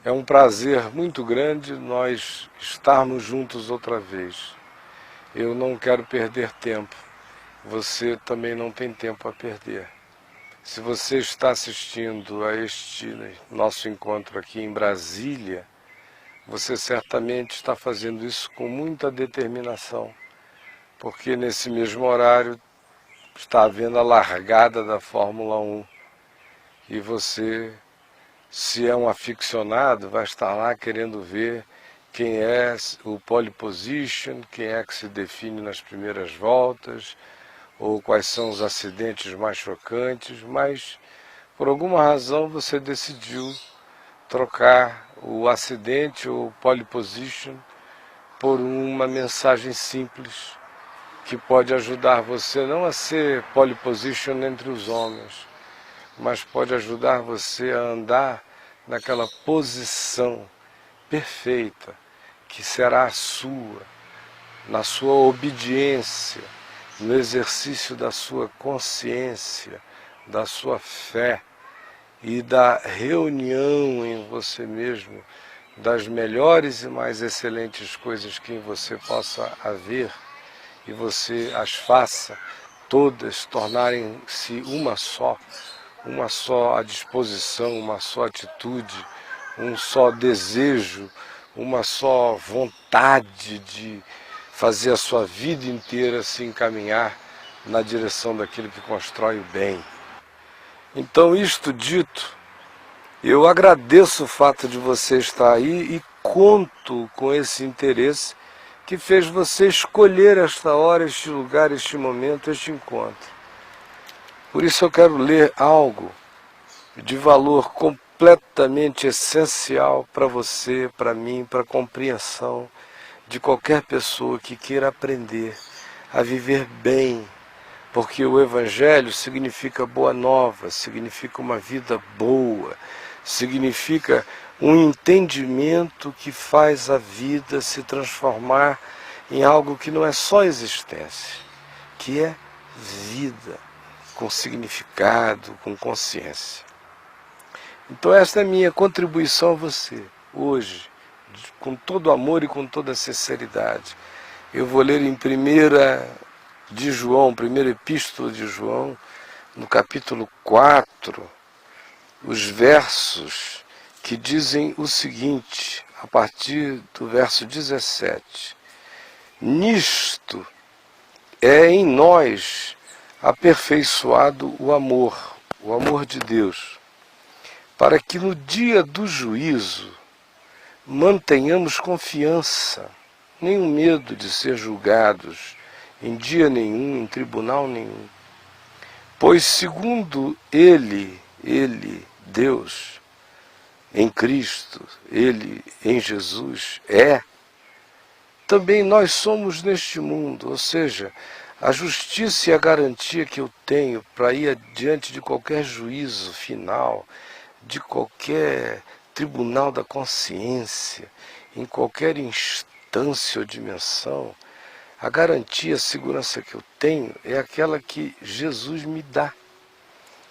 É um prazer muito grande nós estarmos juntos outra vez. Eu não quero perder tempo. Você também não tem tempo a perder. Se você está assistindo a este nosso encontro aqui em Brasília, você certamente está fazendo isso com muita determinação, porque nesse mesmo horário está havendo a largada da Fórmula 1 e você, se é um aficionado, vai estar lá querendo ver quem é o pole position, quem é que se define nas primeiras voltas, ou quais são os acidentes mais chocantes, mas por alguma razão você decidiu trocar o acidente ou pole position por uma mensagem simples que pode ajudar você não a ser pole position entre os homens, mas pode ajudar você a andar naquela posição perfeita que será a sua, na sua obediência, no exercício da sua consciência, da sua fé e da reunião em você mesmo das melhores e mais excelentes coisas que em você possa haver e você as faça todas tornarem-se uma só à disposição, uma só atitude, um só desejo, uma só vontade de fazer a sua vida inteira se encaminhar na direção daquilo que constrói o bem. Então, isto dito, eu agradeço o fato de você estar aí e conto com esse interesse que fez você escolher esta hora, este lugar, este momento, este encontro. Por isso eu quero ler algo de valor completamente essencial para você, para mim, para a compreensão de qualquer pessoa que queira aprender a viver bem, porque o Evangelho significa boa nova, significa uma vida boa, significa um entendimento que faz a vida se transformar em algo que não é só existência, que é vida, com significado, com consciência. Então esta é a minha contribuição a você, hoje, com todo amor e com toda sinceridade. Eu vou ler em primeira epístola de João, no capítulo 4, os versos que dizem o seguinte, a partir do verso 17. Nisto é em nós aperfeiçoado o amor de Deus, para que no dia do juízo mantenhamos confiança, nenhum medo de ser julgados em dia nenhum, em tribunal nenhum. Pois segundo Ele, Deus, em Cristo, Ele em Jesus, também nós somos neste mundo, ou seja, a justiça e a garantia que eu tenho para ir adiante de qualquer juízo final, de qualquer tribunal da consciência, em qualquer instância ou dimensão, a garantia, a segurança que eu tenho é aquela que Jesus me dá.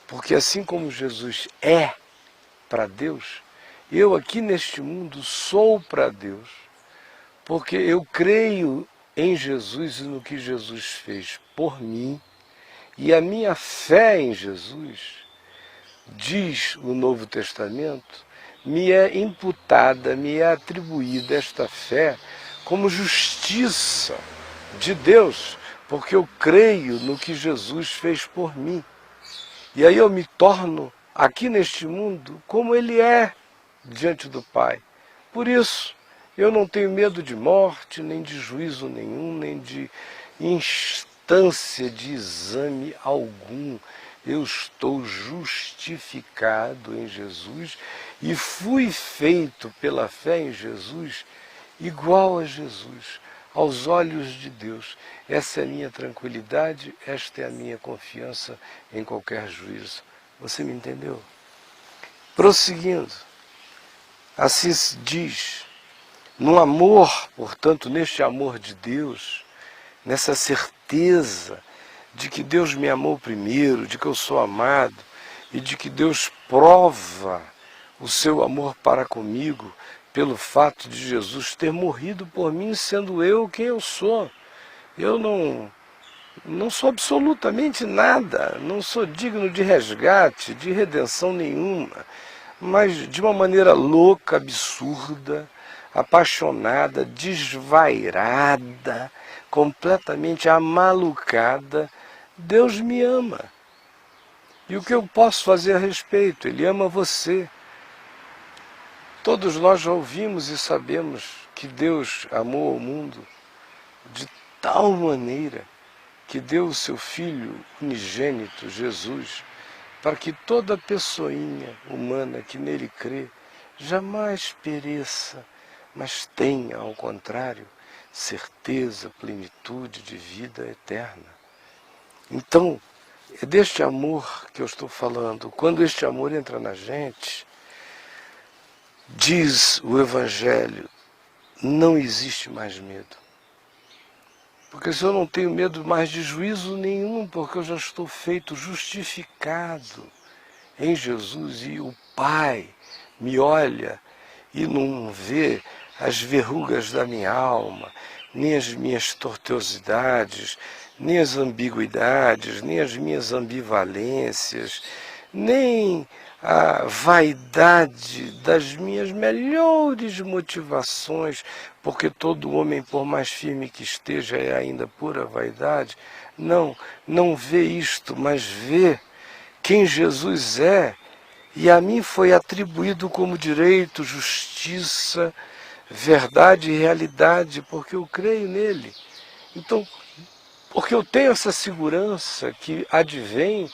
Porque assim como Jesus é para Deus, eu aqui neste mundo sou para Deus, porque eu creio em Jesus e no que Jesus fez por mim, e a minha fé em Jesus, diz o Novo Testamento, me é imputada, me é atribuída esta fé como justiça de Deus, porque eu creio no que Jesus fez por mim. E aí eu me torno, aqui neste mundo, como Ele é diante do Pai. Por isso, eu não tenho medo de morte, nem de juízo nenhum, nem de instância de exame algum. Eu estou justificado em Jesus e fui feito pela fé em Jesus igual a Jesus, aos olhos de Deus. Essa é a minha tranquilidade, esta é a minha confiança em qualquer juízo. Você me entendeu? Prosseguindo, assim se diz, no amor, portanto, neste amor de Deus, nessa certeza de que Deus me amou primeiro, de que eu sou amado, e de que Deus prova o seu amor para comigo pelo fato de Jesus ter morrido por mim, sendo eu quem eu sou. Eu não sou absolutamente nada, não sou digno de resgate, de redenção nenhuma, mas de uma maneira louca, absurda, apaixonada, desvairada, completamente amalucada, Deus me ama. E o que eu posso fazer a respeito? Ele ama você. Todos nós já ouvimos e sabemos que Deus amou o mundo de tal maneira que deu o seu Filho unigênito, Jesus, para que toda pessoinha humana que nele crê jamais pereça, mas tenha, ao contrário, certeza, plenitude de vida eterna. Então, é deste amor que eu estou falando. Quando este amor entra na gente, diz o Evangelho, não existe mais medo. Porque se eu não tenho medo mais de juízo nenhum, porque eu já estou feito justificado em Jesus e o Pai me olha e não vê as verrugas da minha alma, nem as minhas tortuosidades, nem as ambiguidades, nem as minhas ambivalências, nem a vaidade das minhas melhores motivações, porque todo homem, por mais firme que esteja, é ainda pura vaidade. Não vê isto, mas vê quem Jesus é, e a mim foi atribuído como direito, justiça, verdade e realidade, porque eu creio nele. Então, porque eu tenho essa segurança que advém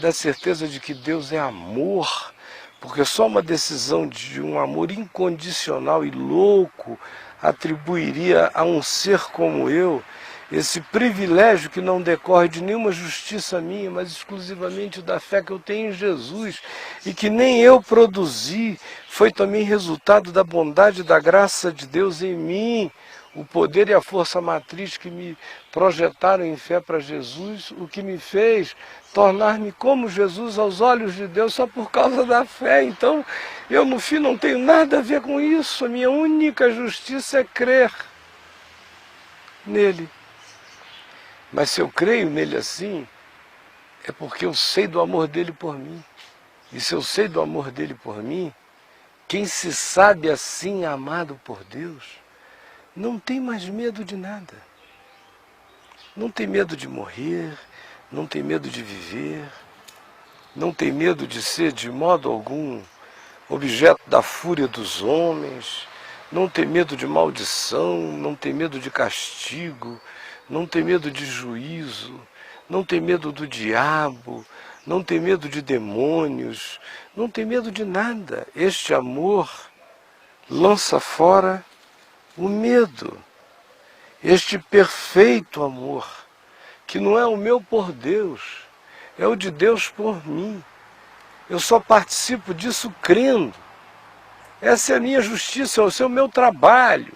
da certeza de que Deus é amor, porque só uma decisão de um amor incondicional e louco atribuiria a um ser como eu esse privilégio que não decorre de nenhuma justiça minha, mas exclusivamente da fé que eu tenho em Jesus, e que nem eu produzi, foi também resultado da bondade e da graça de Deus em mim, o poder e a força matriz que me projetaram em fé para Jesus, o que me fez tornar-me como Jesus aos olhos de Deus só por causa da fé. Então, eu no fim não tenho nada a ver com isso, a minha única justiça é crer nele. Mas se eu creio nele assim, é porque eu sei do amor dele por mim. E se eu sei do amor dele por mim, quem se sabe assim amado por Deus, não tem mais medo de nada. Não tem medo de morrer, não tem medo de viver, não tem medo de ser de modo algum objeto da fúria dos homens, não tem medo de maldição, não tem medo de castigo, não tem medo de juízo, não tem medo do diabo, não tem medo de demônios, não tem medo de nada. Este amor lança fora o medo. Este perfeito amor, que não é o meu por Deus, é o de Deus por mim. Eu só participo disso crendo. Essa é a minha justiça, esse é o meu trabalho,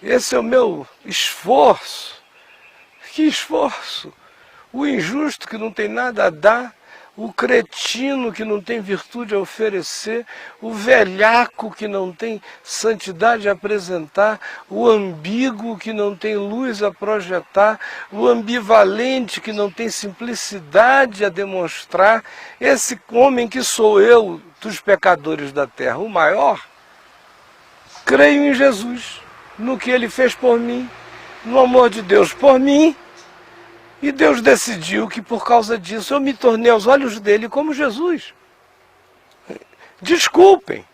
esse é o meu esforço. Que esforço! O injusto que não tem nada a dar, o cretino que não tem virtude a oferecer, o velhaco que não tem santidade a apresentar, o ambíguo que não tem luz a projetar, o ambivalente que não tem simplicidade a demonstrar, esse homem que sou eu dos pecadores da terra, o maior, creio em Jesus, no que ele fez por mim, no amor de Deus por mim, e Deus decidiu que por causa disso eu me tornei aos olhos dele como Jesus. Desculpem,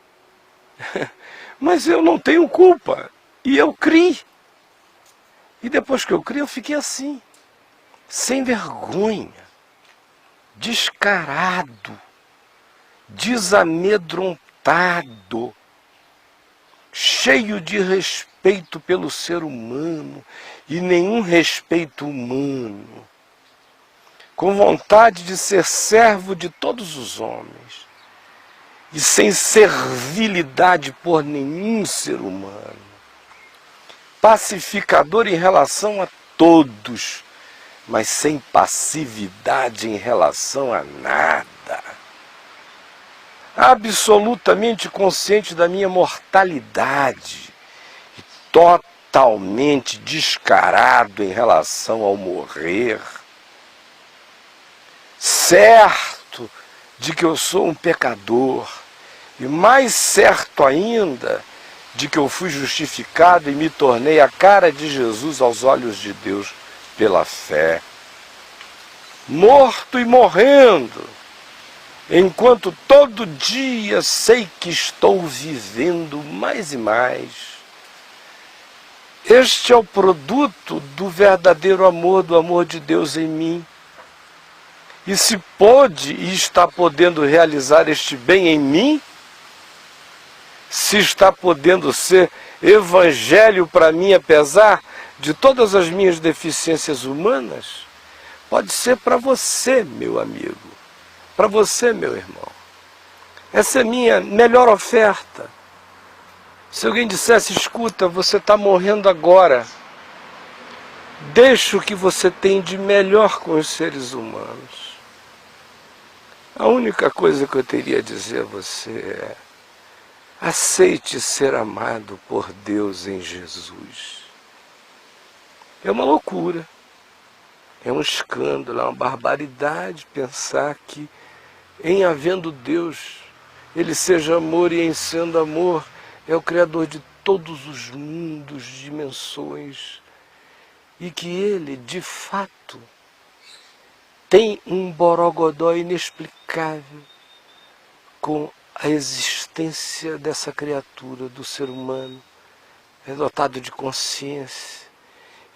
mas eu não tenho culpa, e eu criei. E depois que eu criei, eu fiquei assim, sem vergonha, descarado, desamedrontado, cheio de respeito pelo ser humano e nenhum respeito humano, com vontade de ser servo de todos os homens e sem servilidade por nenhum ser humano, pacificador em relação a todos, mas sem passividade em relação a nada. absolutamente consciente da minha mortalidade e totalmente descarado em relação ao morrer, certo de que eu sou um pecador e mais certo ainda de que eu fui justificado e me tornei a cara de Jesus aos olhos de Deus pela fé. Morto e morrendo, enquanto todo dia sei que estou vivendo mais e mais. Este é o produto do verdadeiro amor, do amor de Deus em mim. E se pôde e está podendo realizar este bem em mim, se está podendo ser evangelho para mim, apesar de todas as minhas deficiências humanas, pode ser para você, meu amigo, para você, meu irmão. Essa é a minha melhor oferta. Se alguém dissesse, escuta, você está morrendo agora, deixa o que você tem de melhor com os seres humanos. A única coisa que eu teria a dizer a você é: aceite ser amado por Deus em Jesus. É uma loucura, é um escândalo, é uma barbaridade pensar que, em havendo Deus, Ele seja amor e em sendo amor, é o Criador de todos os mundos, dimensões, e que Ele, de fato, tem um borogodó inexplicável com a existência dessa criatura, do ser humano, é dotado de consciência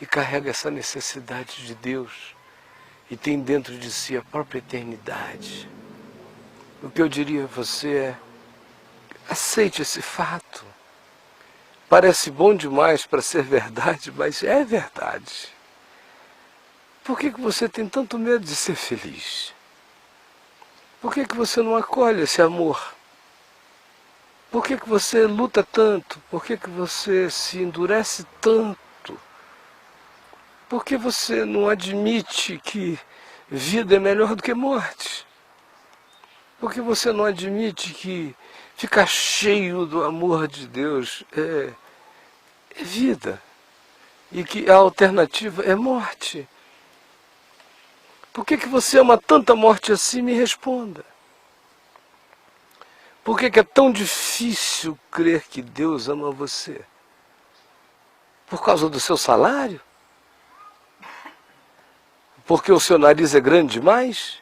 e carrega essa necessidade de Deus e tem dentro de si a própria eternidade. O que eu diria a você é: aceite esse fato. Parece bom demais para ser verdade, mas é verdade. Por que você tem tanto medo de ser feliz? Por que você não acolhe esse amor? Por que você luta tanto? Por que você se endurece tanto? Por que você não admite que vida é melhor do que morte? Por que você não admite que ficar cheio do amor de Deus é vida e que a alternativa é morte? Por que você ama tanta morte assim? Me responda. Por que é tão difícil crer que Deus ama você? Por causa do seu salário? Porque o seu nariz é grande demais?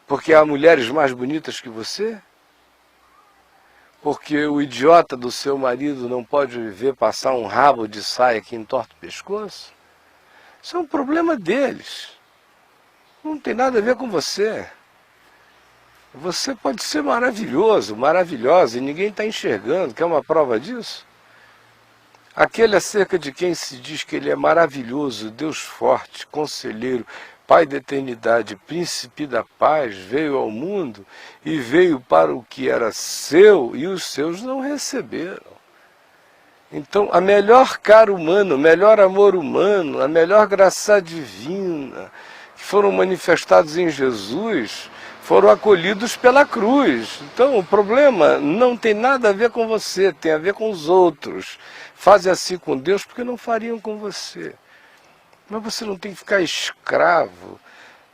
Porque há mulheres mais bonitas que você? Porque o idiota do seu marido não pode ver passar um rabo de saia que entorta o pescoço? Isso é um problema deles. Não tem nada a ver com você. Você pode ser maravilhoso, maravilhosa, e ninguém está enxergando. Quer uma prova disso? Aquele acerca de quem se diz que ele é maravilhoso, Deus forte, conselheiro, Pai da eternidade, príncipe da paz, veio ao mundo e veio para o que era seu e os seus não receberam. Então, a melhor cara humana, o melhor amor humano, a melhor graça divina que foram manifestados em Jesus, foram acolhidos pela cruz. Então, o problema não tem nada a ver com você, tem a ver com os outros. Fazem assim com Deus porque não fariam com você. Mas você não tem que ficar escravo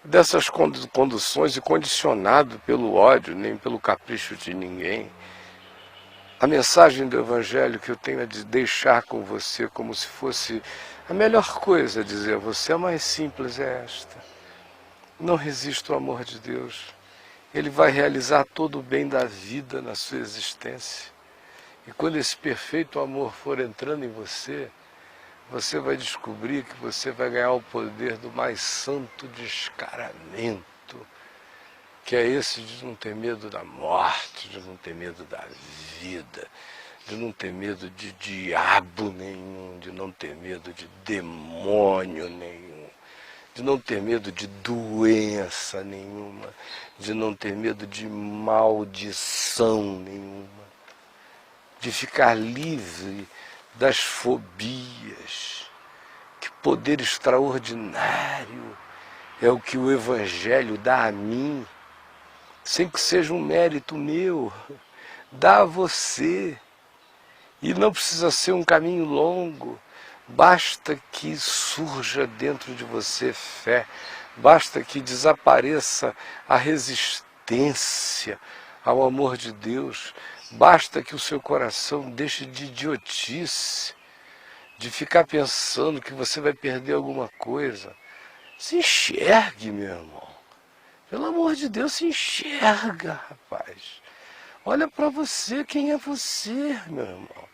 dessas conduções e condicionado pelo ódio, nem pelo capricho de ninguém. A mensagem do Evangelho que eu tenho a de deixar com você como se fosse a melhor coisa a dizer a você, a mais simples é esta: não resista ao amor de Deus. Ele vai realizar todo o bem da vida na sua existência. E quando esse perfeito amor for entrando em você, você vai descobrir que você vai ganhar o poder do mais santo descaramento, que é esse de não ter medo da morte, de não ter medo da vida, de não ter medo de diabo nenhum, de não ter medo de demônio nenhum, de não ter medo de doença nenhuma, de não ter medo de maldição nenhuma, de ficar livre das fobias. Que poder extraordinário é o que o Evangelho dá a mim. sem que seja um mérito meu, dá a você. E não precisa ser um caminho longo, basta que surja dentro de você fé, basta que desapareça a resistência ao amor de Deus, basta que o seu coração deixe de idiotice, de ficar pensando que você vai perder alguma coisa. Se enxergue, meu irmão. Pelo amor de Deus, se enxerga, rapaz. Olha para você, quem é você, meu irmão?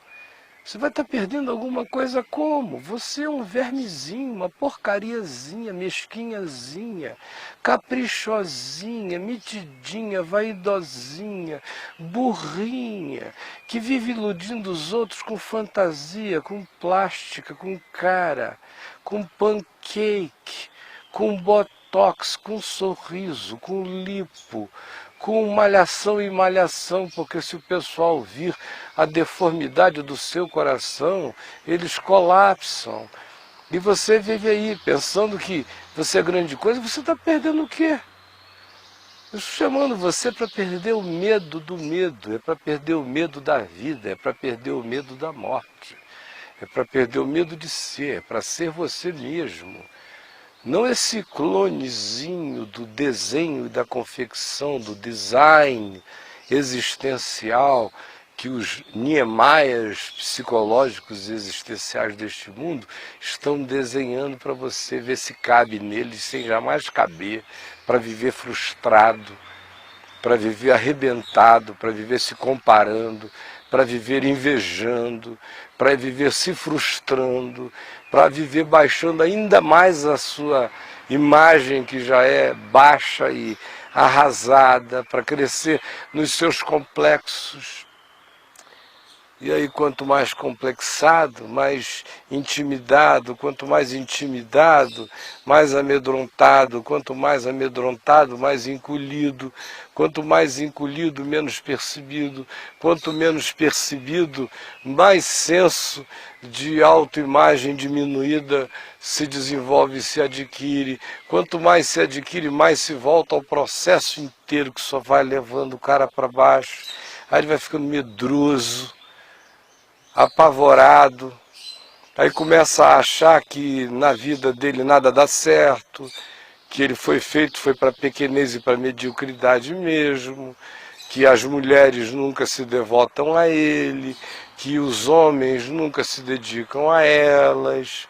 Você vai estar perdendo alguma coisa como? Você é um vermezinho, uma porcariazinha, mesquinhazinha, caprichosinha, metidinha, vaidosinha, burrinha, que vive iludindo os outros com fantasia, com plástica, com cara, com pancake, com botox, com sorriso, com lipo, com malhação e malhação, porque se o pessoal vir a deformidade do seu coração, eles colapsam. E você vive aí pensando que você é grande coisa, você está perdendo o quê? Eu estou chamando você para perder o medo do medo, é para perder o medo da vida, é para perder o medo da morte, é para perder o medo de ser, é para ser você mesmo. Não esse clonezinho do desenho e da confecção, do design existencial que os Niemeyers psicológicos e existenciais deste mundo estão desenhando para você ver se cabe neles sem jamais caber, para viver frustrado, para viver arrebentado, para viver se comparando, para viver invejando, para viver se frustrando, para viver baixando ainda mais a sua imagem que já é baixa e arrasada, para crescer nos seus complexos. E aí, quanto mais complexado, mais intimidado, quanto mais intimidado, mais amedrontado, quanto mais amedrontado, mais encolhido, quanto mais encolhido, menos percebido, quanto menos percebido, mais senso de autoimagem diminuída se desenvolve e se adquire. Quanto mais se adquire, mais se volta ao processo inteiro que só vai levando o cara para baixo. Aí ele vai ficando medroso, apavorado, aí começa a achar que na vida dele nada dá certo, que ele foi para pequenez e para mediocridade mesmo, que as mulheres nunca se devotam a ele, que os homens nunca se dedicam a elas,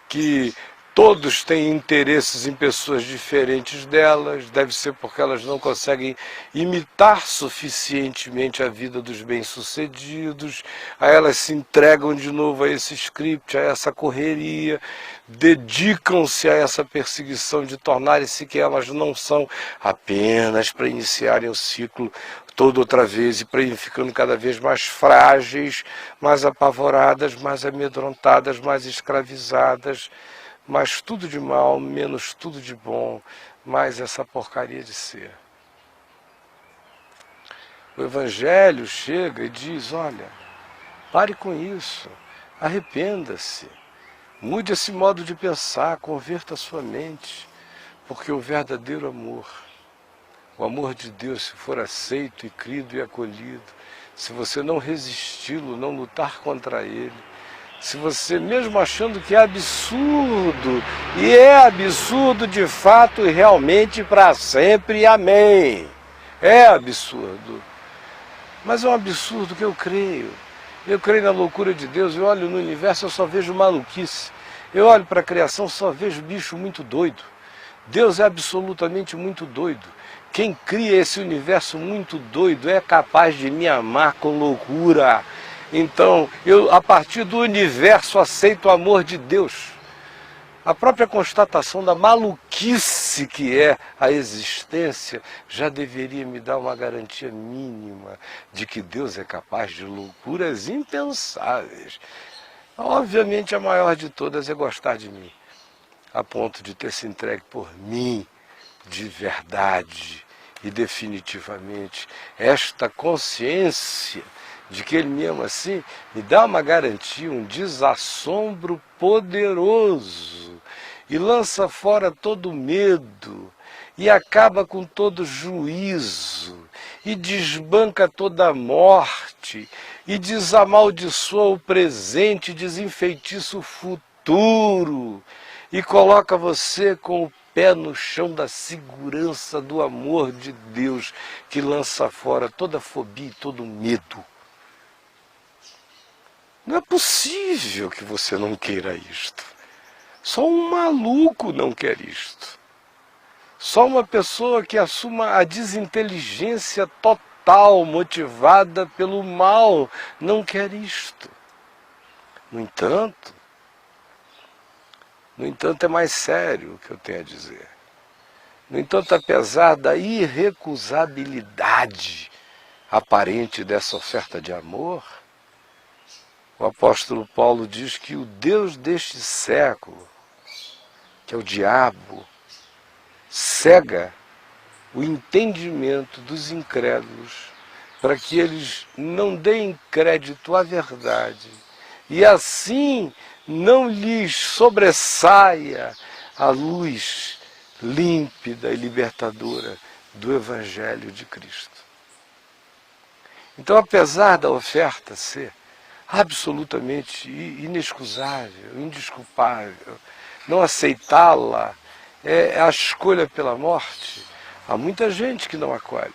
que todos têm interesses em pessoas diferentes delas, deve ser porque elas não conseguem imitar suficientemente a vida dos bem-sucedidos, aí elas se entregam de novo a esse script, a essa correria, dedicam-se a essa perseguição de tornarem-se que elas não são, apenas para iniciarem o ciclo todo outra vez e para ir ficando cada vez mais frágeis, mais apavoradas, mais amedrontadas, mais escravizadas, mais tudo de mal, menos tudo de bom, mais essa porcaria de ser. O Evangelho chega e diz, olha, pare com isso, arrependa-se, mude esse modo de pensar, converta a sua mente, porque o verdadeiro amor, o amor de Deus, se for aceito e crido e acolhido, se você não resisti-lo, não lutar contra ele, se você, mesmo achando que é absurdo, e é absurdo de fato e realmente para sempre, amém. É absurdo. Mas é um absurdo que eu creio. Eu creio na loucura de Deus, eu olho no universo, eu só vejo maluquice. Eu olho para a criação, só vejo bicho muito doido. Deus é absolutamente muito doido. Quem cria esse universo muito doido é capaz de me amar com loucura. Então, eu, a partir do universo, aceito o amor de Deus. A própria constatação da maluquice que é a existência já deveria me dar uma garantia mínima de que Deus é capaz de loucuras impensáveis. Obviamente, a maior de todas é gostar de mim, a ponto de ter se entregue por mim de verdade e definitivamente. Esta consciência de que Ele me ama assim, me dá uma garantia, um desassombro poderoso, e lança fora todo medo, e acaba com todo juízo, e desbanca toda a morte, e desamaldiçoa o presente, desenfeitiça o futuro, e coloca você com o pé no chão da segurança do amor de Deus, que lança fora toda fobia e todo medo. Não é possível que você não queira isto. Só um maluco não quer isto. Só uma pessoa que assuma a desinteligência total, motivada pelo mal, não quer isto. No entanto, é mais sério o que eu tenho a dizer. No entanto, apesar da irrecusabilidade aparente dessa oferta de amor, o apóstolo Paulo diz que o Deus deste século, que é o diabo, cega o entendimento dos incrédulos para que eles não deem crédito à verdade e assim não lhes sobressaia a luz límpida e libertadora do Evangelho de Cristo. Então, apesar da oferta ser absolutamente inexcusável, indesculpável, não aceitá-la é a escolha pela morte, há muita gente que não acolhe.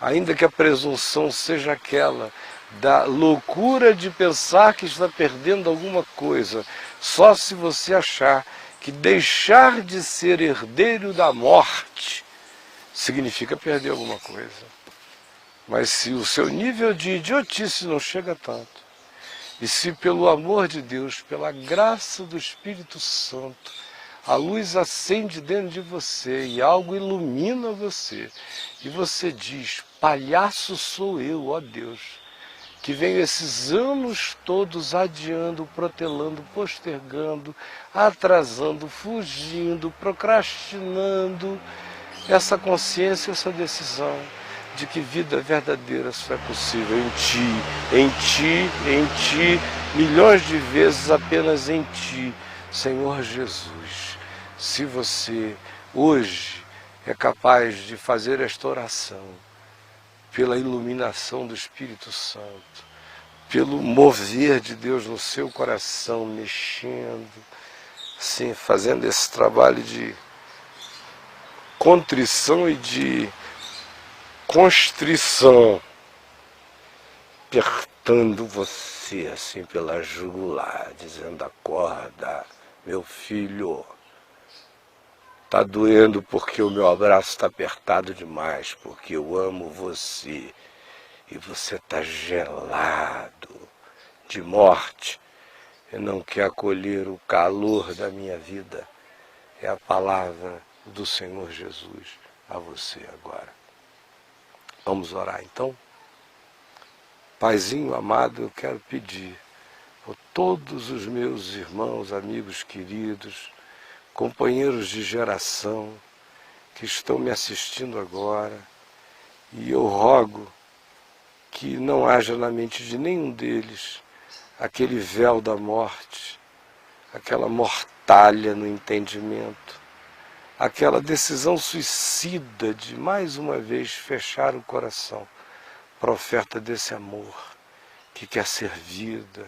Ainda que a presunção seja aquela da loucura de pensar que está perdendo alguma coisa, só se você achar que deixar de ser herdeiro da morte significa perder alguma coisa. Mas se o seu nível de idiotice não chega tanto, e se pelo amor de Deus, pela graça do Espírito Santo, a luz acende dentro de você e algo ilumina você, e você diz: palhaço sou eu, ó Deus, que venho esses anos todos adiando, protelando, postergando, atrasando, fugindo, procrastinando essa consciência, essa decisão de que vida verdadeira só é possível em ti, milhões de vezes apenas em ti, Senhor Jesus. Se você hoje é capaz de fazer esta oração, pela iluminação do Espírito Santo, pelo mover de Deus no seu coração, mexendo, assim, fazendo esse trabalho de contrição e de constrição, apertando você assim pela jugular, dizendo: acorda, meu filho, tá doendo porque o meu abraço está apertado demais, porque eu amo você e você tá gelado de morte e não quer acolher o calor da minha vida. É a palavra do Senhor Jesus a você agora. Vamos orar então? Paizinho amado, eu quero pedir por todos os meus irmãos, amigos queridos, companheiros de geração que estão me assistindo agora, e eu rogo que não haja na mente de nenhum deles aquele véu da morte, aquela mortalha no entendimento, aquela decisão suicida de mais uma vez fechar o coração para a oferta desse amor que quer ser vida,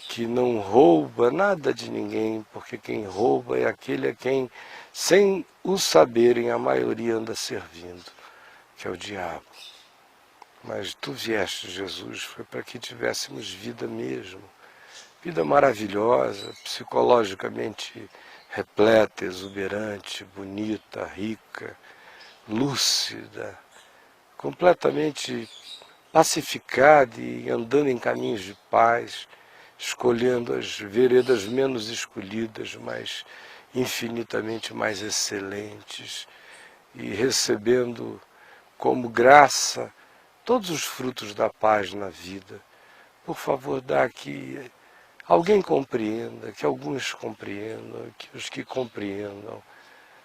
que não rouba nada de ninguém, porque quem rouba é aquele a quem, sem o saberem, a maioria anda servindo, que é o diabo. Mas tu vieste, Jesus, foi para que tivéssemos vida mesmo, vida maravilhosa, psicologicamente repleta, exuberante, bonita, rica, lúcida, completamente pacificada e andando em caminhos de paz, escolhendo as veredas menos escolhidas, mas infinitamente mais excelentes, e recebendo como graça todos os frutos da paz na vida. Por favor, dá que alguém compreenda, que alguns compreendam, que os que compreendam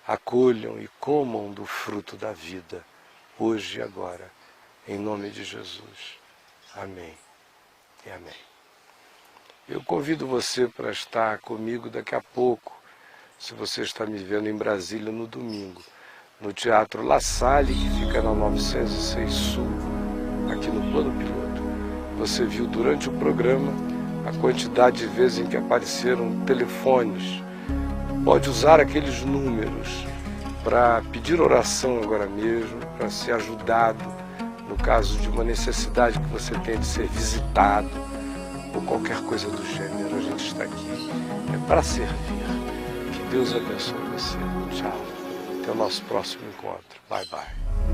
acolham e comam do fruto da vida, hoje e agora, em nome de Jesus. Amém e amém. Eu convido você para estar comigo daqui a pouco, se você está me vendo em Brasília no domingo, no Teatro La Salle, que fica na 906 Sul, aqui no plano piloto. Você viu durante o programa a quantidade de vezes em que apareceram telefones. Pode usar aqueles números para pedir oração agora mesmo, para ser ajudado no caso de uma necessidade que você tenha de ser visitado ou qualquer coisa do gênero. A gente está aqui para servir. Que Deus abençoe você. Tchau. Até o nosso próximo encontro. Bye, bye.